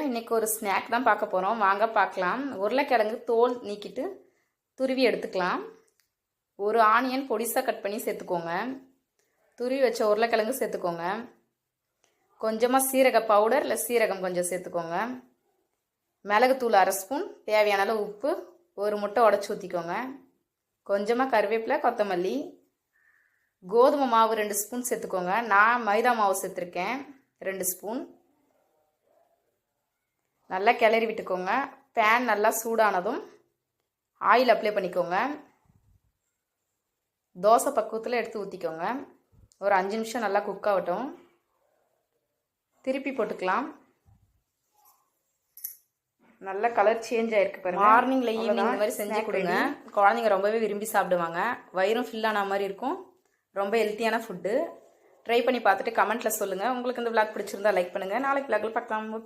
இன்றைக்கி ஒரு ஸ்நாக் தான் பார்க்க போகிறோம். வாங்க பார்க்கலாம். உருளைக்கிழங்கு தோல் நீக்கிட்டு துருவி எடுத்துக்கலாம். ஒரு ஆனியன் பொடிசாக கட் பண்ணி சேர்த்துக்கோங்க. துருவி வச்ச உருளைக்கிழங்கு சேர்த்துக்கோங்க. கொஞ்சமாக சீரக பவுடர் இல்லை சீரகம் கொஞ்சம் சேர்த்துக்கோங்க. மிளகுத்தூள் 1/2 ஸ்பூன், தேவையான அளவு உப்பு, ஒரு முட்டை உடச்சி ஊற்றிக்கோங்க. கொஞ்சமாக கருவேப்பிலை, கொத்தமல்லி, கோதுமை மாவு 2 ஸ்பூன் சேர்த்துக்கோங்க. நான் மைதா மாவு சேர்த்துருக்கேன் 2 ஸ்பூன். நல்லா கிளறி விட்டுக்கோங்க. பேன் நல்லா சூடானதும் ஆயில் அப்ளை பண்ணிக்கோங்க. தோசை பக்குவத்தில் எடுத்து ஊற்றிக்கோங்க. ஒரு 5 நிமிஷம் நல்லா குக் ஆகட்டும். திருப்பி போட்டுக்கலாம். நல்ல கலர் சேஞ்ச் ஆகிருக்கு பாருங்க. மார்னிங்கில் ஈவினிங் இந்த மாதிரி செஞ்சு கொடுங்க. குழந்தைங்க ரொம்பவே விரும்பி சாப்பிடுவாங்க. வயிறும் ஃபில் ஆன மாதிரி இருக்கும். ரொம்ப ஹெல்த்தியான ஃபுட்டு. ட்ரை பண்ணி பார்த்துட்டு கமெண்ட்டில் சொல்லுங்கள். உங்களுக்கு இந்த விளாக் பிடிச்சிருந்தா லைக் பண்ணுங்கள். நாளைக்கு விளாக்ல பார்க்கலாம்.